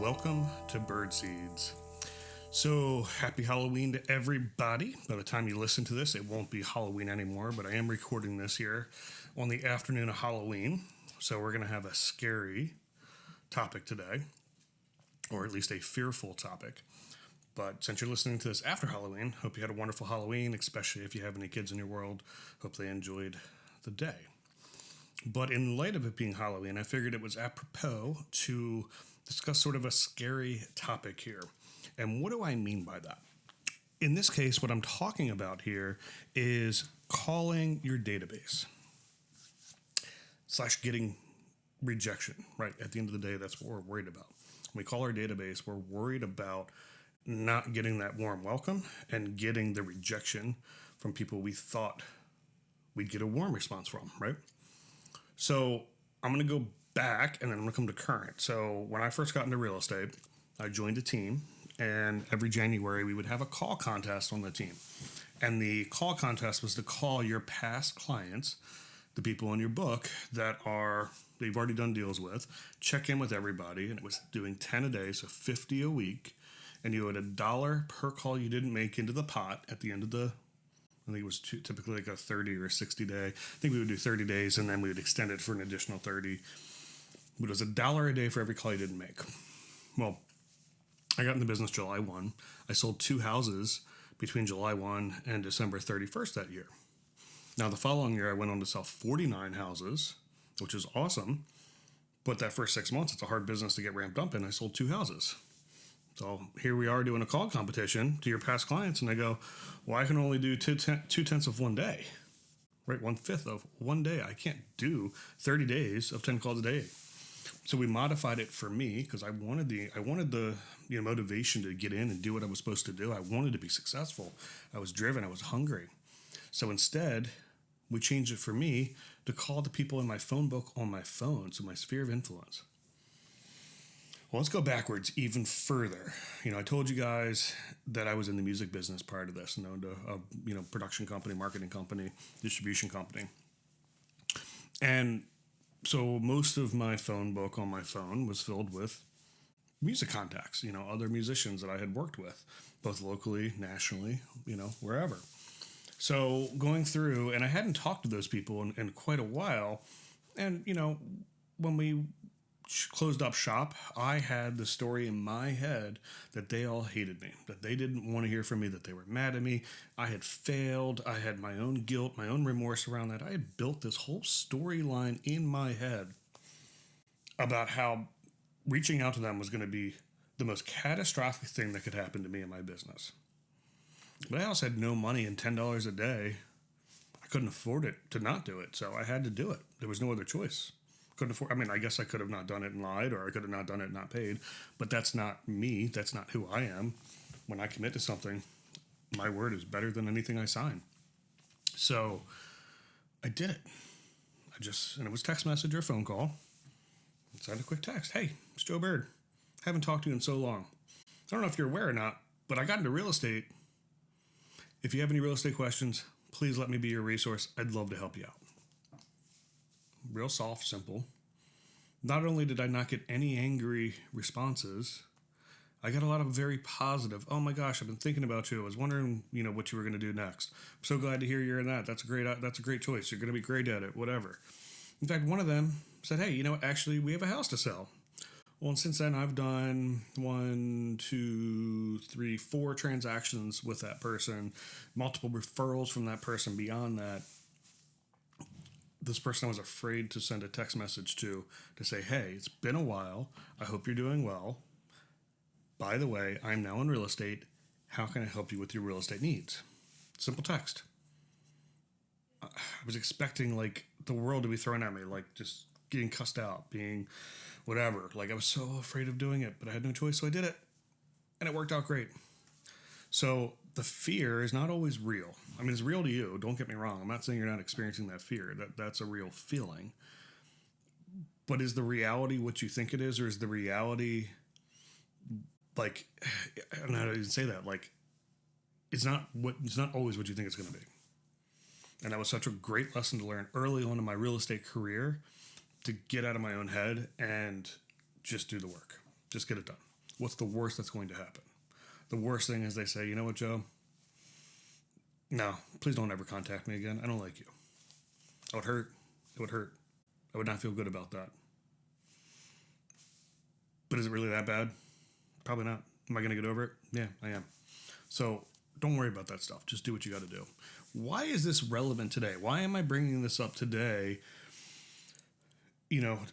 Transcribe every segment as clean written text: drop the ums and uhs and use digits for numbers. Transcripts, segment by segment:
Welcome to Birdseeds. So, happy Halloween to everybody. By the time you listen to this, it won't be Halloween anymore, but I am recording this here on the afternoon of Halloween. So, we're going to have a scary topic today, or at least a fearful topic. But since you're listening to this after Halloween, hope you had a wonderful Halloween, especially if you have any kids in your world. Hope they enjoyed the day. But in light of it being Halloween, I figured it was apropos to discuss sort of a scary topic here. And what do I mean by that? In this case, what I'm talking about here is calling your database / getting rejection, right? At the end of the day, that's what we're worried about. When we call our database, we're worried about not getting that warm welcome and getting the rejection from people we thought we'd get a warm response from, right? So I'm going to go back and then I'm going to come to current. So when I first got into real estate, I joined a team, and every January we would have a call contest on the team. And the call contest was to call your past clients, the people in your book that you've already done deals with, check in with everybody, and it was doing 10 a day, so 50 a week, and you had $1 per call you didn't make into the pot at the end of I think it was typically like a 30 or 60 day. I think we would do 30 days, and then we would extend it for an additional 30. But it was $1 a day for every call you didn't make. Well, I got in the business July 1. I sold 2 houses between July 1 and December 31st that year. Now, the following year, I went on to sell 49 houses, which is awesome. But that first 6 months, it's a hard business to get ramped up in. I sold 2 houses. So here we are doing a call competition to your past clients, and I go, well, I can only do 2/10 of one day, right? 1/5 of one day. I can't do 30 days of 10 calls a day. So we modified it for me because I wanted the motivation to get in and do what I was supposed to do. I wanted to be successful. I was driven. I was hungry. So instead, we changed it for me to call the people in my phone book on my phone, so my sphere of influence. Well, let's go backwards even further. I told you guys that I was in the music business prior to this, and owned a production company, marketing company, distribution company. And so most of my phone book on my phone was filled with music contacts, other musicians that I had worked with, both locally, nationally, wherever. So going through, and I hadn't talked to those people in quite a while. And, when we closed up shop, I had the story in my head that they all hated me, that they didn't want to hear from me, that they were mad at me. I had failed. I had my own guilt, my own remorse around that. I had built this whole storyline in my head about how reaching out to them was going to be the most catastrophic thing that could happen to me in my business. But I also had no money, and $10 a day, I couldn't afford it to not do it. So I had to do it. There was no other choice. Couldn't afford. I guess I could have not done it and lied, or I could have not done it and not paid. But that's not me. That's not who I am. When I commit to something, my word is better than anything I sign. So I did it. And it was text message or phone call. I sent a quick text. Hey, it's Joe Bird. Haven't talked to you in so long. I don't know if you're aware or not, but I got into real estate. If you have any real estate questions, please let me be your resource. I'd love to help you out. Real soft, simple. Not only did I not get any angry responses, I got a lot of very positive, oh my gosh, I've been thinking about you. I was wondering, what you were going to do next. I'm so glad to hear you're in that. That's a great choice. You're going to be great at it, whatever. In fact, one of them said, hey, actually, we have a house to sell. Well, and since then, I've done 4 transactions with that person, multiple referrals from that person beyond that. This person I was afraid to send a text message to say, hey, it's been a while. I hope you're doing well. By the way, I'm now in real estate. How can I help you with your real estate needs? Simple text. I was expecting the world to be thrown at me, just getting cussed out, being whatever. I was so afraid of doing it, but I had no choice, so I did it. And it worked out great. So the fear is not always real. It's real to you. Don't get me wrong. I'm not saying you're not experiencing that fear. That's a real feeling. But is the reality what you think it is, or is the reality I don't know how to even say that. It's not always what you think it's going to be. And that was such a great lesson to learn early on in my real estate career, to get out of my own head and just do the work. Just get it done. What's the worst that's going to happen? The worst thing is they say, you know what, Joe? No, please don't ever contact me again. I don't like you. I would hurt. It would hurt. I would not feel good about that. But is it really that bad? Probably not. Am I going to get over it? Yeah, I am. So don't worry about that stuff. Just do what you got to do. Why is this relevant today? Why am I bringing this up today,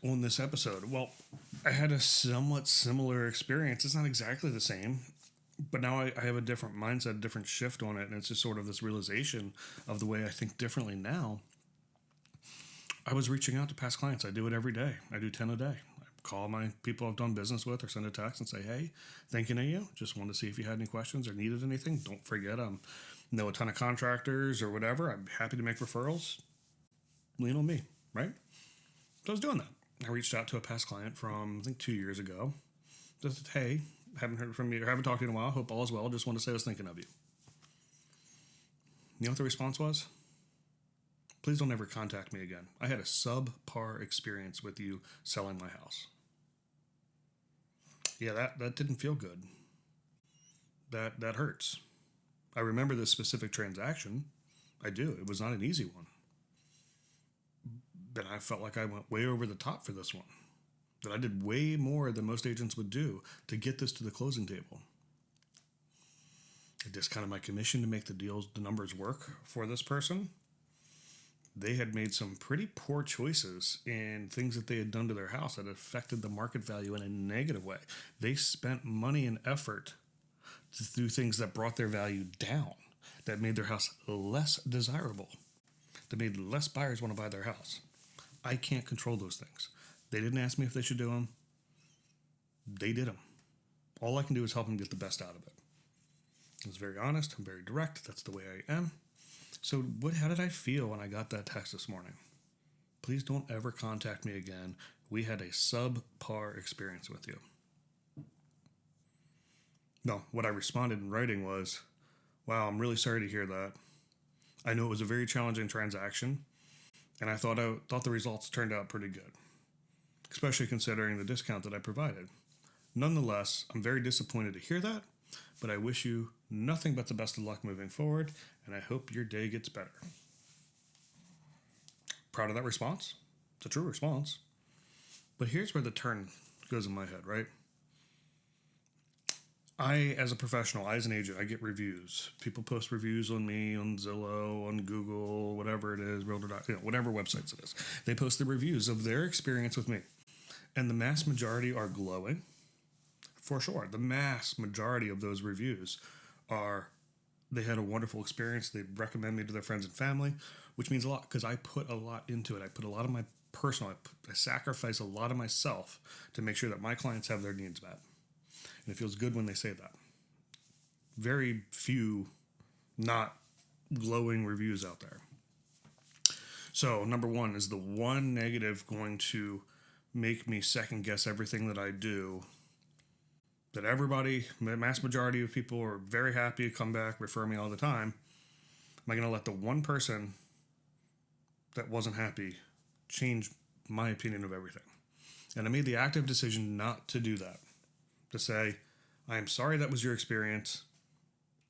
on this episode? Well, I had a somewhat similar experience. It's not exactly the same, but now I have a different mindset, a different shift on it. And it's just sort of this realization of the way I think differently now. I was reaching out to past clients. I do it every day. I do 10 a day. I call my people I've done business with or send a text and say, hey, thinking of you. Just wanted to see if you had any questions or needed anything. Don't forget, know a ton of contractors or whatever. I'm happy to make referrals. Lean on me, right? So I was doing that. I reached out to a past client from, I think, 2 years ago. Just, hey, haven't heard from you or haven't talked to you in a while. Hope all is well. Just want to say I was thinking of you. You know what the response was? Please don't ever contact me again. I had a subpar experience with you selling my house. Yeah, that didn't feel good. That hurts. I remember this specific transaction. I do. It was not an easy one. But I felt like I went way over the top for this one. That I did way more than most agents would do to get this to the closing table. It just kind of my commission to make the numbers work for this person. They had made some pretty poor choices in things that they had done to their house that affected the market value in a negative way. They spent money and effort to do things that brought their value down, that made their house less desirable, that made less buyers want to buy their house. I can't control those things. They didn't ask me if they should do them. They did them. All I can do is help them get the best out of it. I was very honest. I'm very direct. That's the way I am. So how did I feel when I got that text this morning? Please don't ever contact me again. We had a subpar experience with you. No, what I responded in writing was, wow, I'm really sorry to hear that. I know it was a very challenging transaction, and I thought the results turned out pretty good, especially considering the discount that I provided. Nonetheless, I'm very disappointed to hear that, but I wish you nothing but the best of luck moving forward, and I hope your day gets better. Proud of that response. It's a true response. But here's where the turn goes in my head, right? I, as a professional, as an agent, I get reviews. People post reviews on me, on Zillow, on Google, whatever it is, Realtor, whatever websites it is. They post the reviews of their experience with me. And the mass majority are glowing. For sure. The mass majority of those reviews are, they had a wonderful experience. They recommend me to their friends and family, which means a lot because I put a lot into it. I put a lot of my personal, I sacrifice a lot of myself to make sure that my clients have their needs met. And it feels good when they say that. Very few not glowing reviews out there. So number one, is the one negative going to make me second guess everything that I do? That everybody, the mass majority of people are very happy, come back, refer me all the time. Am I going to let the one person that wasn't happy change my opinion of everything? And I made the active decision not to do that. To say, I am sorry that was your experience.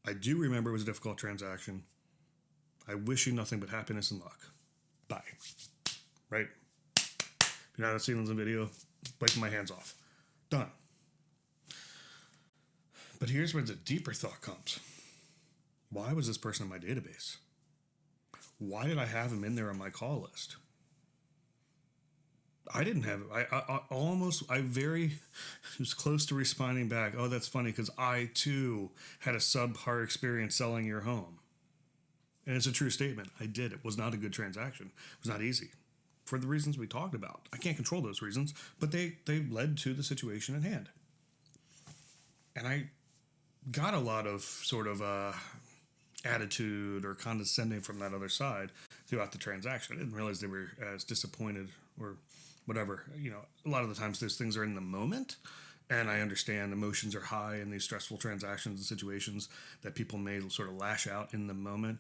I do remember it was a difficult transaction. I wish you nothing but happiness and luck. Bye. Right? If you're not seeing the video, wiping my hands off. Done. But here's where the deeper thought comes. Why was this person in my database? Why did I have him in there on my call list? I didn't have it. I was close to responding back. Oh, that's funny because I too had a subpar experience selling your home. And it's a true statement. I did. It was not a good transaction. It was not easy for the reasons we talked about. I can't control those reasons, but they led to the situation at hand. And I got a lot of sort of attitude or condescending from that other side throughout the transaction. I didn't realize they were as disappointed or whatever. A lot of the times those things are in the moment, and I understand emotions are high in these stressful transactions and situations that people may sort of lash out in the moment.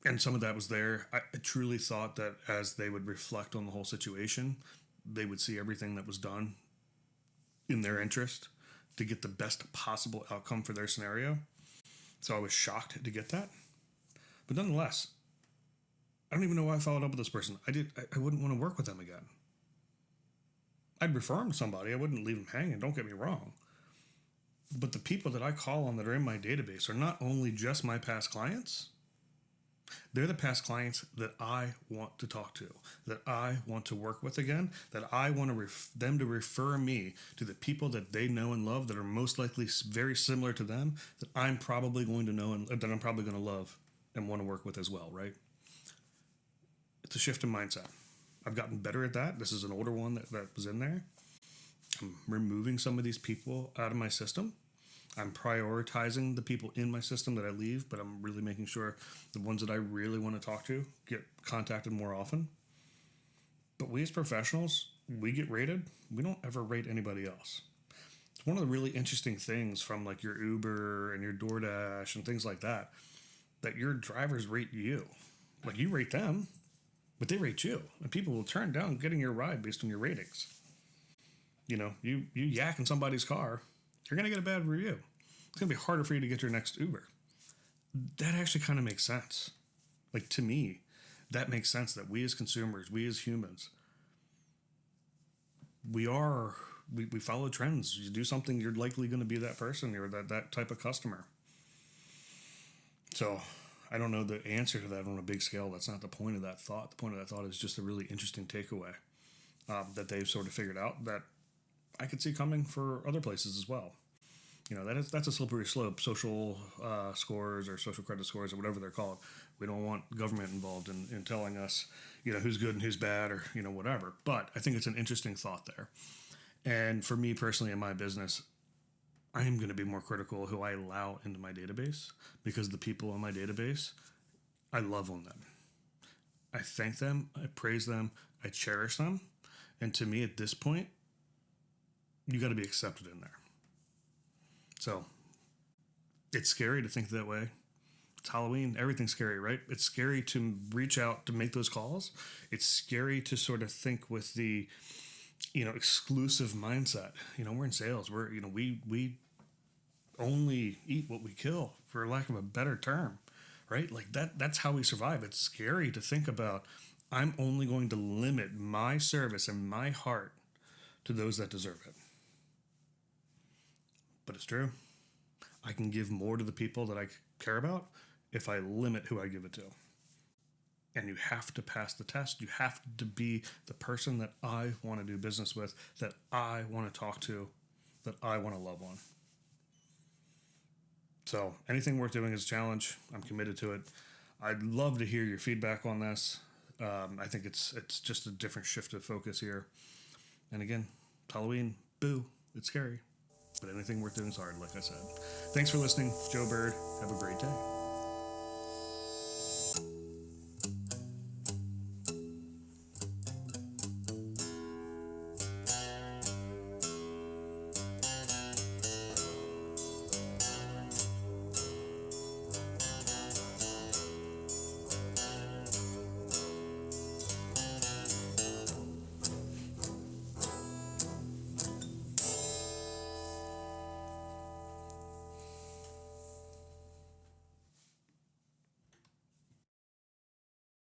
And some of that was there. I truly thought that as they would reflect on the whole situation, they would see everything that was done in their interest to get the best possible outcome for their scenario. So I was shocked to get that. But nonetheless, I don't even know why I followed up with this person. I wouldn't want to work with them again. I'd refer them to somebody. I wouldn't leave them hanging. Don't get me wrong. But the people that I call on that are in my database are not only just my past clients, they're the past clients that I want to talk to, that I want to work with again, that I want them to refer me to the people that they know and love that are most likely very similar to them, that I'm probably going to know and that I'm probably going to love and want to work with as well, right? It's a shift in mindset. I've gotten better at that. This is an older one that was in there. I'm removing some of these people out of my system. I'm prioritizing the people in my system that I leave, but I'm really making sure the ones that I really want to talk to get contacted more often. But we as professionals, we get rated. We don't ever rate anybody else. It's one of the really interesting things from like your Uber and your DoorDash and things like that your drivers rate you. Like you rate them, but they rate you. And people will turn down getting your ride based on your ratings. You know, you yak in somebody's car, you're going to get a bad review. It's going to be harder for you to get your next Uber. That actually kind of makes sense. Like to me, that makes sense that we as consumers, we as humans, we follow trends. You do something, you're likely going to be that person. You're that type of customer. So I don't know the answer to that on a big scale. That's not the point of that thought. The point of that thought is just a really interesting takeaway that they've sort of figured out that I could see coming for other places as well. You know, that's a slippery slope. Social scores or social credit scores or whatever they're called. We don't want government involved in telling us, you know, who's good and who's bad or, you know, whatever. But I think it's an interesting thought there. And for me personally in my business, I am going to be more critical of who I allow into my database because the people in my database, I love on them. I thank them. I praise them. I cherish them. And to me at this point, you got to be accepted in there. So it's scary to think that way. It's Halloween. Everything's scary, right? It's scary to reach out to make those calls. It's scary to sort of think with the, you know, exclusive mindset. You know, we're in sales. We only eat what we kill, for lack of a better term, right? Like that's how we survive. It's scary to think about, I'm only going to limit my service and my heart to those that deserve it. But it's true. I can give more to the people that I care about if I limit who I give it to. And you have to pass the test. You have to be the person that I want to do business with, that I want to talk to, that I want to love on. So anything worth doing is a challenge. I'm committed to it. I'd love to hear your feedback on this. I think it's just a different shift of focus here. And again, Halloween, boo, it's scary. But anything worth doing is hard, like I said. Thanks for listening. Joe Bird. Have a great day.